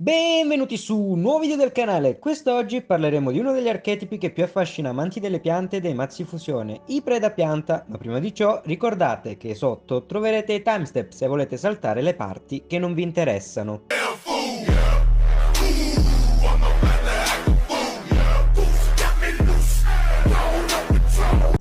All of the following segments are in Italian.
Benvenuti su un nuovo video del canale. Quest'oggi parleremo di uno degli archetipi che più affascina amanti delle piante e dei mazzi fusione, i predapianta, ma prima di ciò ricordate che sotto troverete i timestamp se volete saltare le parti che non vi interessano.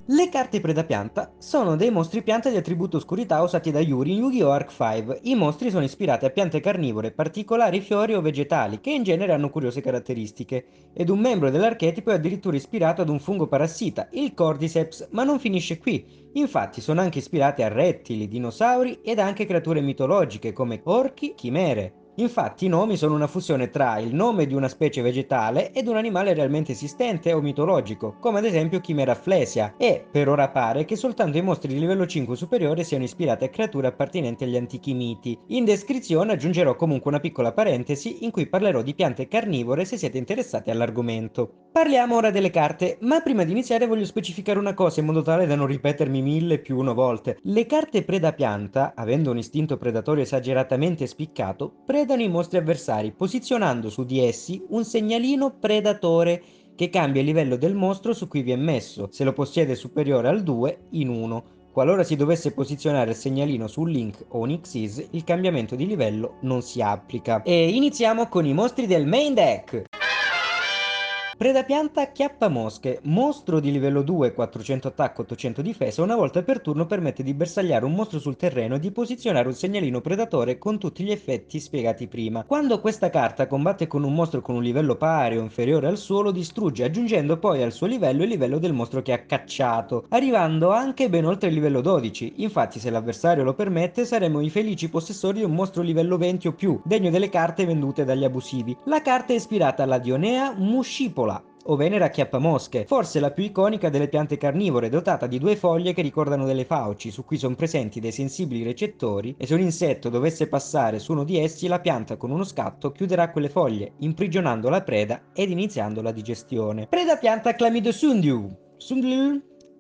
Le carte predapianta sono dei mostri pianta di attributo oscurità usati da Yuri in Yu-Gi-Oh! Arc 5. I mostri sono ispirati a piante carnivore, particolari fiori o vegetali, che in genere hanno curiose caratteristiche. Ed un membro dell'archetipo è addirittura ispirato ad un fungo parassita, il Cordyceps, ma non finisce qui. Infatti sono anche ispirati a rettili, dinosauri ed anche creature mitologiche come orchi, chimere. Infatti i nomi sono una fusione tra il nome di una specie vegetale ed un animale realmente esistente o mitologico, come ad esempio Chimera Flesia, e per ora pare che soltanto i mostri di livello 5 superiore siano ispirati a creature appartenenti agli antichi miti. In descrizione aggiungerò comunque una piccola parentesi in cui parlerò di piante carnivore se siete interessati all'argomento. Parliamo ora delle carte, ma prima di iniziare voglio specificare una cosa in modo tale da non ripetermi 1000+1 volte. Le carte predapianta, avendo un istinto predatorio esageratamente spiccato, predano i mostri avversari, posizionando su di essi un segnalino predatore che cambia il livello del mostro su cui vi è messo, se lo possiede superiore al 2 in 1. Qualora si dovesse posizionare il segnalino su un Link o un Xyz, il cambiamento di livello non si applica. E iniziamo con i mostri del main deck! Predapianta Chiappamosche, mostro di livello 2, 400 attacco, 800 difesa, una volta per turno permette di bersagliare un mostro sul terreno e di posizionare un segnalino predatore con tutti gli effetti spiegati prima. Quando questa carta combatte con un mostro con un livello pari o inferiore al suo, lo distrugge, aggiungendo poi al suo livello il livello del mostro che ha cacciato, arrivando anche ben oltre il livello 12. Infatti, se l'avversario lo permette, saremo i felici possessori di un mostro livello 20 o più, degno delle carte vendute dagli abusivi. La carta è ispirata alla Dionea Muscipola, o Venera Chiappamosche, forse la più iconica delle piante carnivore, dotata di due foglie che ricordano delle fauci, su cui sono presenti dei sensibili recettori, e se un insetto dovesse passare su uno di essi, la pianta con uno scatto chiuderà quelle foglie, imprigionando la preda ed iniziando la digestione. Preda pianta Chlamydosundiu.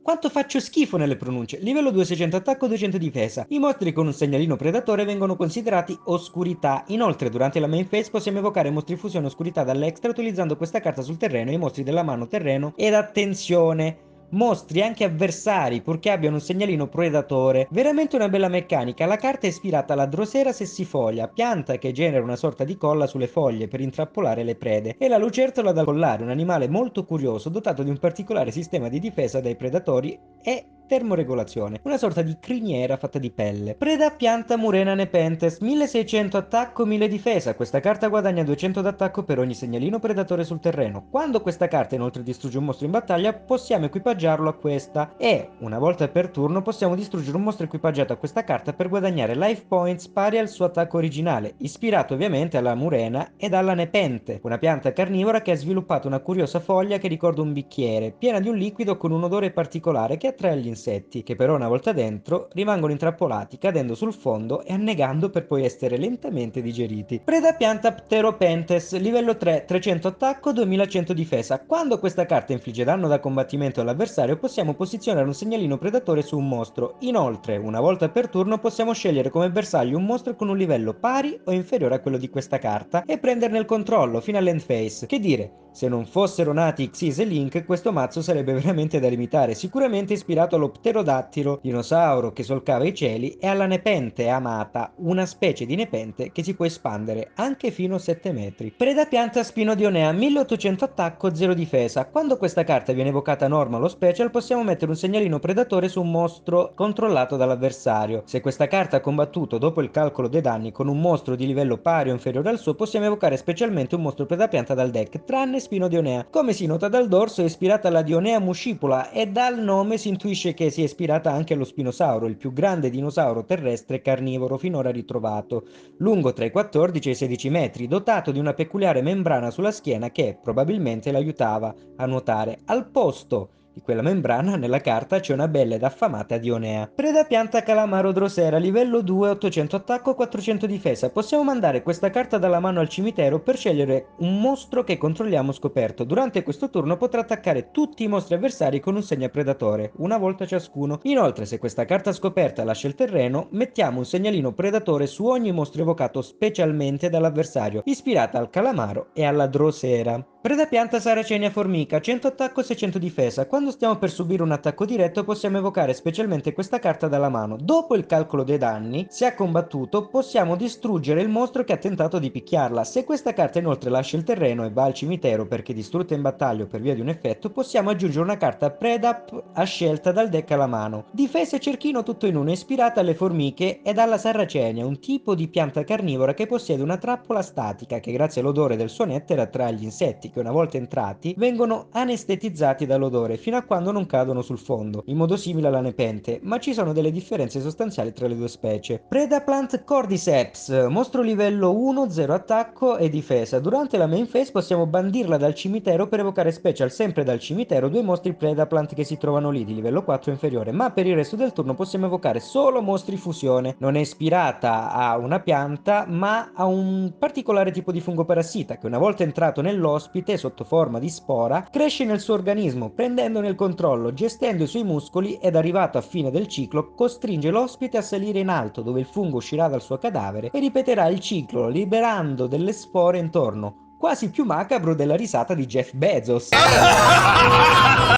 Quanto faccio schifo nelle pronunce. Livello 2, 600 attacco, 200 difesa. I mostri con un segnalino predatore vengono considerati oscurità. Inoltre, durante la main phase possiamo evocare mostri fusione oscurità dall'extra utilizzando questa carta sul terreno e i mostri della mano terreno. Ed attenzione! Mostri anche avversari, purché abbiano un segnalino predatore. Veramente una bella meccanica. La carta è ispirata alla Drosera sessifolia, pianta che genera una sorta di colla sulle foglie per intrappolare le prede, e la lucertola da collare, un animale molto curioso dotato di un particolare sistema di difesa dai predatori e termoregolazione, una sorta di criniera fatta di pelle. Preda pianta Murena Nepenthes, 1600 attacco, 1000 difesa. Questa carta guadagna 200 d'attacco per ogni segnalino predatore sul terreno. Quando questa carta inoltre distrugge un mostro in battaglia, possiamo equipaggiarlo a questa, e una volta per turno possiamo distruggere un mostro equipaggiato a questa carta per guadagnare life points pari al suo attacco originale, ispirato ovviamente alla Murena ed alla Nepente, una pianta carnivora che ha sviluppato una curiosa foglia che ricorda un bicchiere, piena di un liquido con un odore particolare che attrae gli insetti, che però una volta dentro rimangono intrappolati cadendo sul fondo e annegando per poi essere lentamente digeriti. Preda pianta Pteropentes, livello 3, 300 attacco, 2100 difesa. Quando questa carta infligge danno da combattimento all'avversario possiamo posizionare un segnalino predatore su un mostro. Inoltre, una volta per turno possiamo scegliere come bersaglio un mostro con un livello pari o inferiore a quello di questa carta e prenderne il controllo fino all'end phase. Che dire, se non fossero nati Xyz e Link, questo mazzo sarebbe veramente da limitare, sicuramente ispirato allo pterodattilo, dinosauro che solcava i cieli, e alla nepente amata, una specie di nepente che si può espandere anche fino a 7 metri. Preda pianta Spinodionea, 1800 attacco, 0 difesa. Quando questa carta viene evocata normal o special possiamo mettere un segnalino predatore su un mostro controllato dall'avversario. Se questa carta ha combattuto dopo il calcolo dei danni con un mostro di livello pari o inferiore al suo, possiamo evocare specialmente un mostro predapianta dal deck, tranne Spinodionea. Come si nota dal dorso, è ispirata alla Dionea muscipola e dal nome si intuisce che sia ispirata anche allo spinosauro, il più grande dinosauro terrestre carnivoro finora ritrovato, lungo tra i 14 e i 16 metri, dotato di una peculiare membrana sulla schiena che probabilmente l'aiutava a nuotare. Al posto di quella membrana nella carta c'è una bella ed affamata Dionea. Predapianta Calamaro Drosera, livello 2, 800 attacco, 400 difesa. Possiamo mandare questa carta dalla mano al cimitero per scegliere un mostro che controlliamo scoperto. Durante questo turno potrà attaccare tutti i mostri avversari con un segno predatore, una volta ciascuno. Inoltre, se questa carta scoperta lascia il terreno, mettiamo un segnalino predatore su ogni mostro evocato specialmente dall'avversario, ispirata al calamaro e alla drosera. Predapianta Saracenia Formica, 100 attacco, 600 difesa. Quando stiamo per subire un attacco diretto possiamo evocare specialmente questa carta dalla mano. Dopo il calcolo dei danni, se ha combattuto, possiamo distruggere il mostro che ha tentato di picchiarla. Se questa carta inoltre lascia il terreno e va al cimitero perché distrutta in battaglia o per via di un effetto, possiamo aggiungere una carta Predap a scelta dal deck alla mano. Difesa e cerchino tutto in uno, ispirata alle formiche ed alla sarracenia, un tipo di pianta carnivora che possiede una trappola statica che grazie all'odore del suo nettare attrae gli insetti che una volta entrati vengono anestetizzati dall'odore fino a quando non cadono sul fondo, in modo simile alla nepente, ma ci sono delle differenze sostanziali tra le due specie. Predaplant Cordyceps, mostro livello 1, 0 attacco e difesa. Durante la main phase possiamo bandirla dal cimitero per evocare special sempre dal cimitero due mostri Predaplant che si trovano lì di livello 4 inferiore, ma per il resto del turno possiamo evocare solo mostri fusione. Non è ispirata a una pianta, ma a un particolare tipo di fungo parassita che una volta entrato nell'ospite sotto forma di spora, cresce nel suo organismo, prendendone il controllo, gestendo i suoi muscoli ed arrivato a fine del ciclo, costringe l'ospite a salire in alto dove il fungo uscirà dal suo cadavere e ripeterà il ciclo liberando delle spore intorno. Quasi più macabro della risata di Jeff Bezos.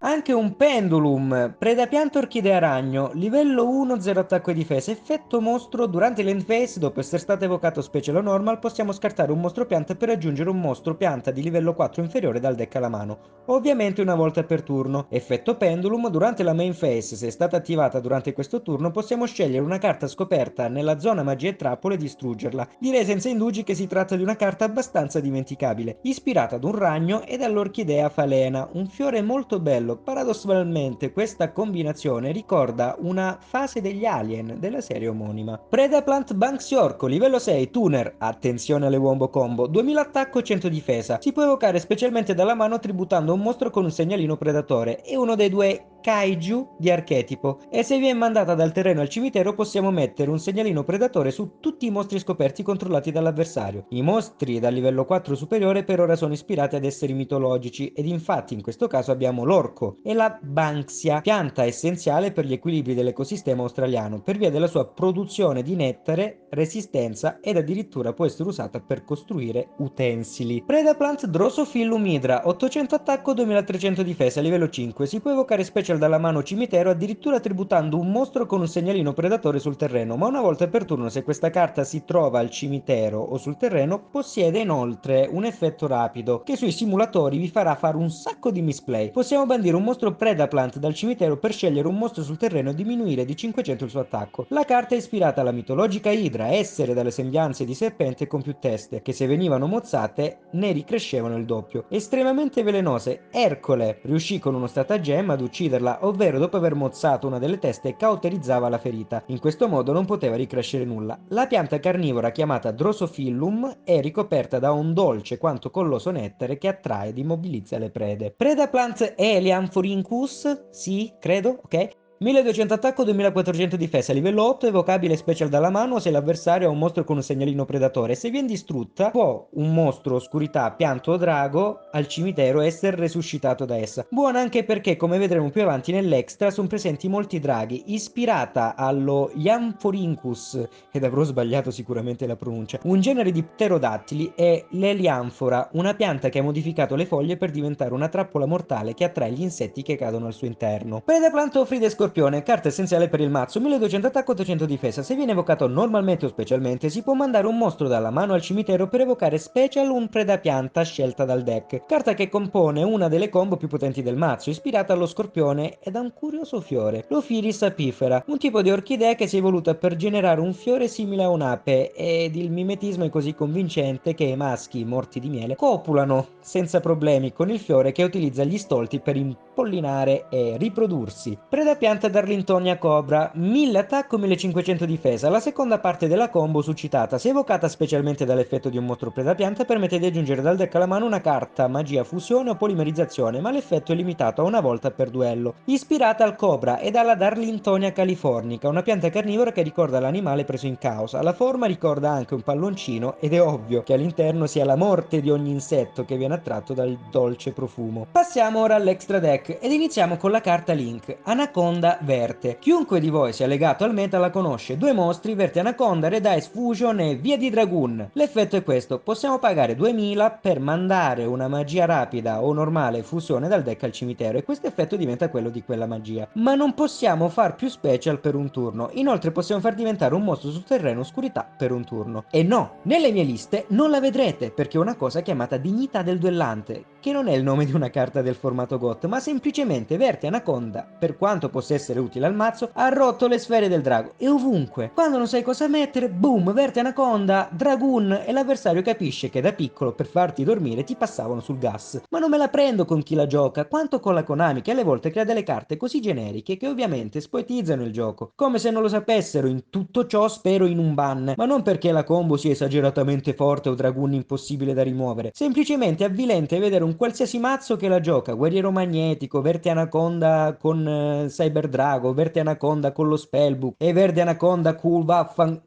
Anche un pendulum, predapianta orchidea ragno, livello 1, 0 attacco e difesa, effetto mostro. Durante l'end phase, dopo essere stato evocato special o normal, possiamo scartare un mostro pianta per aggiungere un mostro pianta di livello 4 inferiore dal deck alla mano, ovviamente una volta per turno. Effetto pendulum, durante la main phase, se è stata attivata durante questo turno, possiamo scegliere una carta scoperta nella zona magia e trappole e distruggerla. Direi senza indugi che si tratta di una carta abbastanza dimenticabile, ispirata ad un ragno e dall'orchidea falena, un fiore molto bello. Paradossalmente questa combinazione ricorda una fase degli Alien della serie omonima. Predaplant Banksiorco, livello 6, tuner, attenzione alle wombo combo, 2000 attacco, 100 difesa. Si può evocare specialmente dalla mano tributando un mostro con un segnalino predatore e uno dei due kaiju di archetipo, e se viene mandata dal terreno al cimitero possiamo mettere un segnalino predatore su tutti i mostri scoperti controllati dall'avversario. I mostri dal livello 4 superiore per ora sono ispirati ad esseri mitologici ed infatti in questo caso abbiamo l'orco e la banksia, pianta essenziale per gli equilibri dell'ecosistema australiano per via della sua produzione di nettare, resistenza ed addirittura può essere usata per costruire utensili. Predaplant Drosophilum hydra, 800 attacco, 2300 difesa, livello 5, si può evocare special dalla mano cimitero addirittura tributando un mostro con un segnalino predatore sul terreno, ma una volta per turno se questa carta si trova al cimitero o sul terreno possiede inoltre un effetto rapido che sui simulatori vi farà fare un sacco di misplay. Possiamo bandire un mostro Predaplant dal cimitero per scegliere un mostro sul terreno e diminuire di 500 il suo attacco. La carta è ispirata alla mitologica Idra, essere dalle sembianze di serpente con più teste, che se venivano mozzate ne ricrescevano il doppio. Estremamente velenose, Ercole riuscì con uno stratagemma ad ucciderla, ovvero dopo aver mozzato una delle teste cauterizzava la ferita. In questo modo non poteva ricrescere nulla. La pianta carnivora chiamata Drosophilum è ricoperta da un dolce quanto colloso nettare che attrae ed immobilizza le prede. Predaplant Elianthorhynchus, sì, credo, ok? 1200 attacco, 2400 difesa, livello 8, evocabile special dalla mano se l'avversario ha un mostro con un segnalino predatore. Se viene distrutta, può un mostro oscurità, pianto o drago al cimitero essere resuscitato da essa. Buona anche perché, come vedremo più avanti nell'extra, sono presenti molti draghi. Ispirata allo Iamphorhynchus, ed avrò sbagliato sicuramente la pronuncia, un genere di pterodattili, è l'Elianfora, una pianta che ha modificato le foglie per diventare una trappola mortale che attrae gli insetti che cadono al suo interno. Predaplant Ofride Scorpione, carta essenziale per il mazzo, 1200 attacco, 800 difesa. Se viene evocato normalmente o specialmente, si può mandare un mostro dalla mano al cimitero per evocare special un predapianta scelta dal deck, carta che compone una delle combo più potenti del mazzo, ispirata allo scorpione ed ha un curioso fiore, l'Ophiris apifera, un tipo di orchidea che si è evoluta per generare un fiore simile a un'ape, ed il mimetismo è così convincente che i maschi morti di miele copulano senza problemi con il fiore che utilizza gli stolti per impollinare e riprodursi. Predapianta pianta Darlingtonia Cobra, 1000 attacco, 1500 difesa. La seconda parte della combo succitata, se evocata specialmente dall'effetto di un mostro predapianta, permette di aggiungere dal deck alla mano una carta magia fusione o polimerizzazione, ma l'effetto è limitato a una volta per duello. Ispirata al Cobra ed alla Darlingtonia californica, una pianta carnivora che ricorda l'animale preso in causa. La forma ricorda anche un palloncino ed è ovvio che all'interno sia la morte di ogni insetto che viene attratto dal dolce profumo. Passiamo ora all'extra deck ed iniziamo con la carta Link, Anaconda Verte. Chiunque di voi sia legato al meta la conosce, due mostri, Verte Anaconda, Red Ice Fusion e Via di Dragoon. L'effetto è questo, possiamo pagare 2000 per mandare una magia rapida o normale fusione dal deck al cimitero e questo effetto diventa quello di quella magia. Ma non possiamo far più special per un turno, inoltre possiamo far diventare un mostro sul terreno oscurità per un turno. E no, nelle mie liste non la vedrete perché è una cosa chiamata Dignità del Duellante, che non è il nome di una carta del formato GOT, ma semplicemente Verte Anaconda, per quanto possa essere utile al mazzo, ha rotto le sfere del drago e ovunque. Quando non sai cosa mettere, boom, Verte Anaconda, Dragoon e l'avversario capisce che da piccolo per farti dormire ti passavano sul gas. Ma non me la prendo con chi la gioca, quanto con la Konami che alle volte crea delle carte così generiche che ovviamente spoetizzano il gioco. Come se non lo sapessero, in tutto ciò spero in un ban, ma non perché la combo sia esageratamente forte o Dragoon impossibile da rimuovere, semplicemente avvilente vedere un qualsiasi mazzo che la gioca, Guerriero Magnetico, Verte Anaconda con Cyber Drago, Verte Anaconda con lo Spellbook e Verde Anaconda cool vaffan.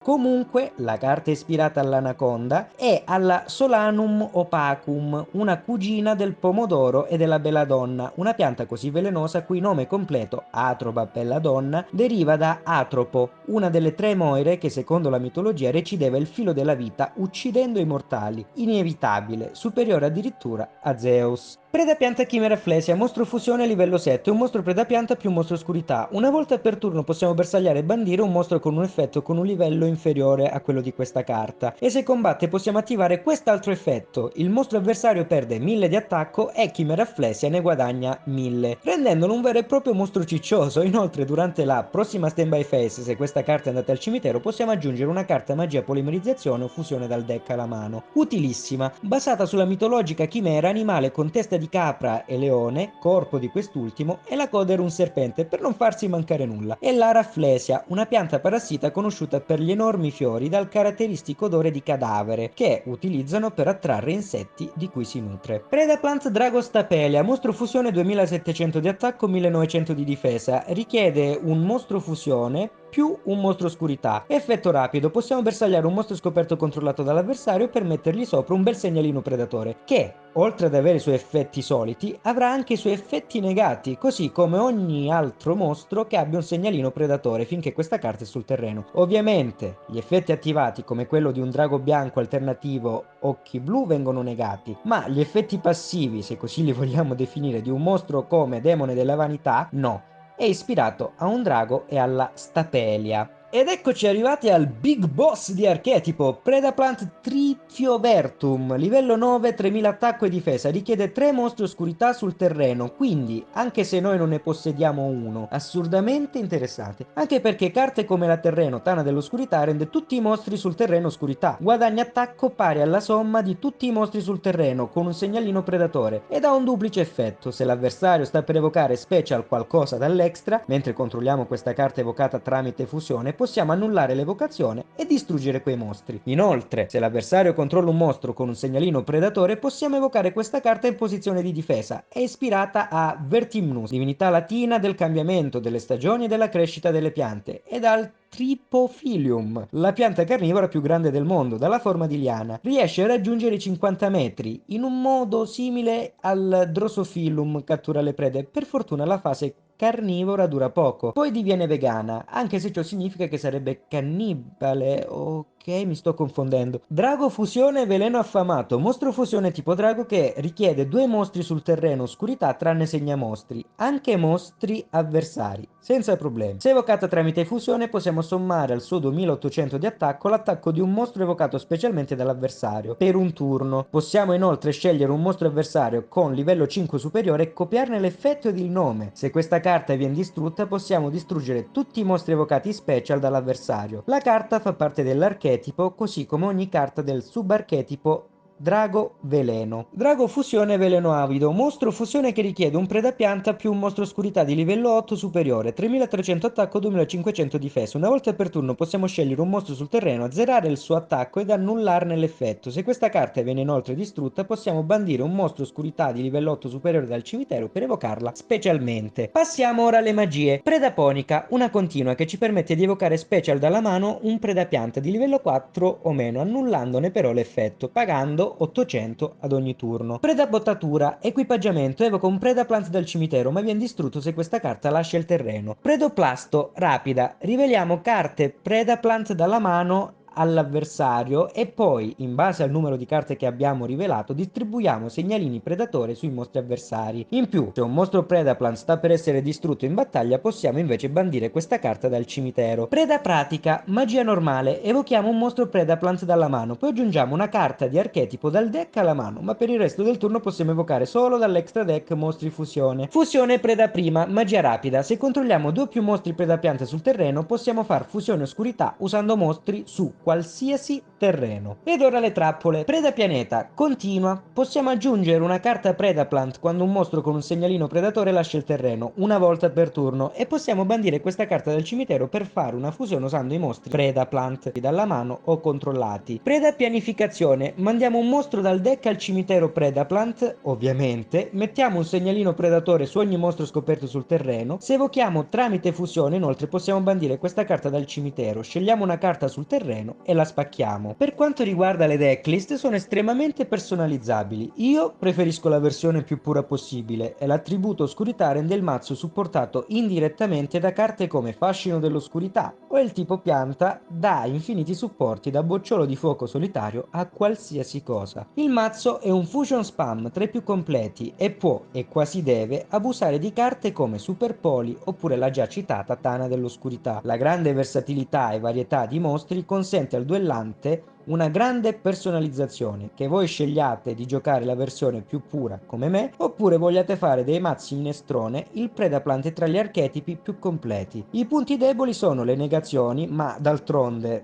Comunque, la carta ispirata all'anaconda è alla Solanum opacum, una cugina del pomodoro e della belladonna, una pianta così velenosa cui nome completo, Atropa belladonna, deriva da Atropo, una delle tre moire che secondo la mitologia recideva il filo della vita uccidendo i mortali, inevitabile, superiore addirittura a Zeus. Predapianta Chimera Flesia, mostro fusione livello 7, un mostro predapianta più un mostro oscurità. Una volta per turno possiamo bersagliare e bandire un mostro con un effetto con un livello inferiore a quello di questa carta. E se combatte possiamo attivare quest'altro effetto. Il mostro avversario perde 1000 di attacco e Chimera Flesia ne guadagna 1000, rendendolo un vero e proprio mostro ciccioso. Inoltre durante la prossima standby phase, se questa carta è andata al cimitero, possiamo aggiungere una carta magia polimerizzazione o fusione dal deck alla mano. Utilissima, basata sulla mitologica chimera, animale con testa di capra e leone, corpo di quest'ultimo e la coda era un serpente per non farsi mancare nulla, e l'Araflesia, una pianta parassita conosciuta per gli enormi fiori dal caratteristico odore di cadavere che utilizzano per attrarre insetti di cui si nutre. Predaplant Dragostapelia, mostro fusione 2700 di attacco, 1900 di difesa, richiede un mostro fusione più un mostro oscurità. Effetto rapido, possiamo bersagliare un mostro scoperto controllato dall'avversario per mettergli sopra un bel segnalino predatore, che, oltre ad avere i suoi effetti soliti, avrà anche i suoi effetti negati, così come ogni altro mostro che abbia un segnalino predatore finché questa carta è sul terreno. Ovviamente, gli effetti attivati come quello di un drago bianco alternativo occhi blu vengono negati, ma gli effetti passivi, se così li vogliamo definire, di un mostro come Demone della Vanità, no. È ispirato a un drago e alla Stapelia. Ed eccoci arrivati al big boss di archetipo, Predaplant Trifiovertum, livello 9, 3000 attacco e difesa, richiede 3 mostri oscurità sul terreno, quindi, anche se noi non ne possediamo uno, assurdamente interessante, anche perché carte come la terreno Tana dell'oscurità rende tutti i mostri sul terreno oscurità, guadagna attacco pari alla somma di tutti i mostri sul terreno con un segnalino predatore, ed ha un duplice effetto, se l'avversario sta per evocare special qualcosa dall'extra, mentre controlliamo questa carta evocata tramite fusione, possiamo annullare l'evocazione e distruggere quei mostri. Inoltre, se l'avversario controlla un mostro con un segnalino predatore, possiamo evocare questa carta in posizione di difesa. È ispirata a Vertimnus, divinità latina del cambiamento delle stagioni e della crescita delle piante, ed al Tripofilium, la pianta carnivora più grande del mondo, dalla forma di liana. Riesce a raggiungere i 50 metri, in un modo simile al Drosophilum cattura le prede. Per fortuna la fase carnivora dura poco, poi diviene vegana, anche se ciò significa che sarebbe cannibale. Ok, mi sto confondendo. Drago fusione veleno affamato, mostro fusione tipo drago che richiede 2 mostri sul terreno oscurità tranne segnamostri, anche mostri avversari, senza problemi. Se evocata tramite fusione possiamo sommare al suo 2800 di attacco l'attacco di un mostro evocato specialmente dall'avversario per un turno. Possiamo inoltre scegliere un mostro avversario con livello 5 superiore e copiarne l'effetto ed il nome. Se questa carta viene distrutta possiamo distruggere tutti i mostri evocati special dall'avversario. La carta fa parte dell'archetipo così come ogni carta del subarchetipo Drago veleno. Drago fusione veleno avido. Mostro fusione che richiede un predapianta più un mostro oscurità di livello 8 superiore. 3300 attacco, 2500 difesa. Una volta per turno possiamo scegliere un mostro sul terreno, azzerare il suo attacco ed annullarne l'effetto. Se questa carta viene inoltre distrutta, possiamo bandire un mostro oscurità di livello 8 superiore dal cimitero per evocarla specialmente. Passiamo ora alle magie. Predaponica, una continua che ci permette di evocare special dalla mano un predapianta di livello 4 o meno, annullandone però l'effetto, pagando 800 ad ogni turno. Predabottatura, equipaggiamento, evoca un predaplant dal cimitero ma viene distrutto se questa carta lascia il terreno. Predoplasto, rapida, riveliamo carte predaplant dalla mano all'avversario e poi, in base al numero di carte che abbiamo rivelato, distribuiamo segnalini predatore sui mostri avversari. In più, se un mostro Predaplant sta per essere distrutto in battaglia, possiamo invece bandire questa carta dal cimitero. Preda pratica, magia normale, evochiamo un mostro Predaplant dalla mano, poi aggiungiamo una carta di archetipo dal deck alla mano, ma per il resto del turno possiamo evocare solo dall'extra deck mostri fusione. Fusione Preda prima, magia rapida, se controlliamo 2 o più mostri Predapiante sul terreno, possiamo far fusione oscurità usando mostri su qualsiasi terreno. Ed ora le trappole. Preda pianeta, continua. Possiamo aggiungere una carta Predaplant quando un mostro con un segnalino predatore lascia il terreno, una volta per turno, e possiamo bandire questa carta dal cimitero per fare una fusione usando i mostri Predaplant dalla mano o controllati. Preda pianificazione, mandiamo un mostro dal deck al cimitero Predaplant, ovviamente, mettiamo un segnalino predatore su ogni mostro scoperto sul terreno, se evochiamo tramite fusione inoltre possiamo bandire questa carta dal cimitero, scegliamo una carta sul terreno e la spacchiamo. Per quanto riguarda le decklist, sono estremamente personalizzabili. Io preferisco la versione più pura possibile e l'attributo oscurità rende il mazzo supportato indirettamente da carte come Fascino dell'oscurità o il tipo pianta dà infiniti supporti da bocciolo di fuoco solitario a qualsiasi cosa. Il mazzo è un fusion spam tra i più completi e può, e quasi deve, abusare di carte come Super Poli oppure la già citata Tana dell'oscurità. La grande versatilità e varietà di mostri consente al duellante una grande personalizzazione, che voi scegliate di giocare la versione più pura come me, oppure vogliate fare dei mazzi minestrone, il Predaplant è tra gli archetipi più completi. I punti deboli sono le negazioni, ma d'altronde,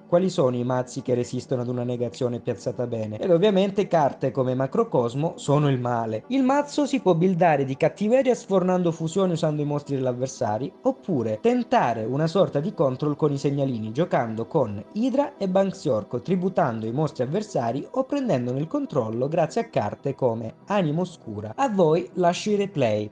quali sono i mazzi che resistono ad una negazione piazzata bene? Ed ovviamente carte come Macrocosmo sono il male. Il mazzo si può buildare di cattiveria sfornando fusioni usando i mostri dell'avversario, oppure tentare una sorta di control con i segnalini, giocando con Hydra e Banxiorco, tributando i mostri avversari o prendendone il controllo grazie a carte come Anima Oscura. A voi lascio i replay.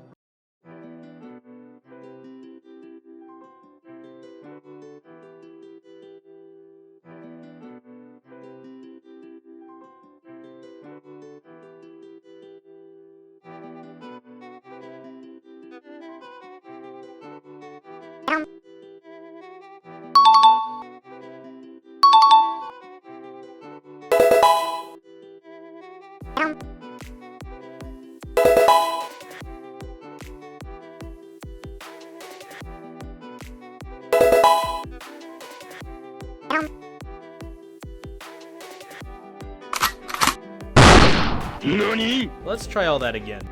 NANI?! Let's try all that again.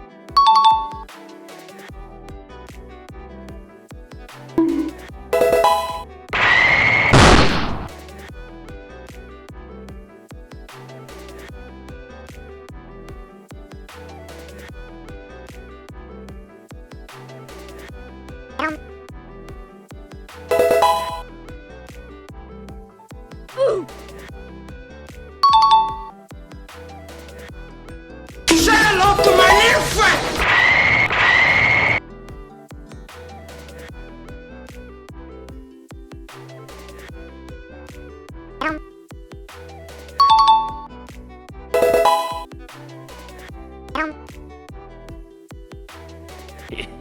Say hello to my new friend!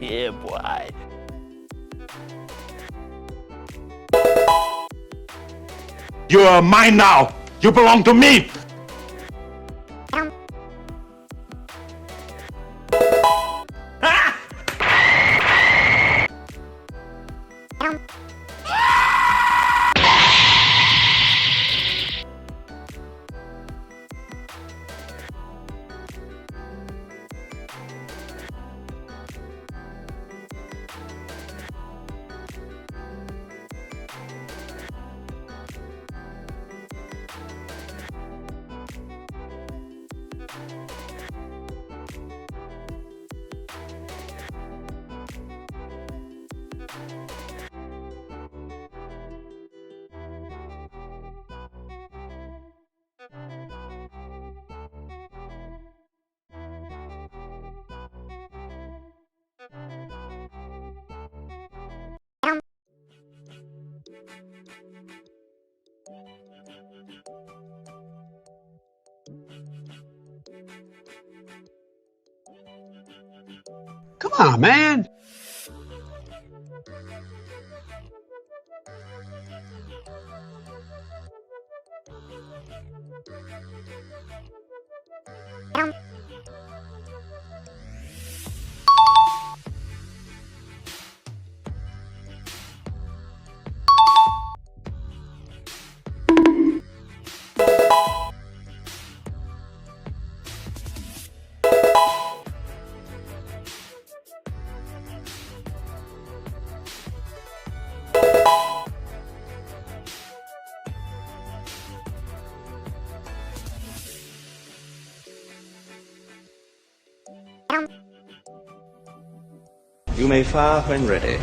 Yeah, boy. You are mine now! You belong to me! Come on, man! You may fire when ready.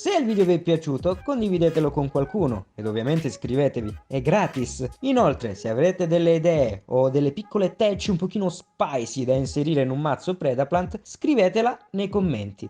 Se il video vi è piaciuto, condividetelo con qualcuno ed ovviamente iscrivetevi, è gratis. Inoltre, se avrete delle idee o delle piccole touch un pochino spicy da inserire in un mazzo Predaplant, scrivetela nei commenti.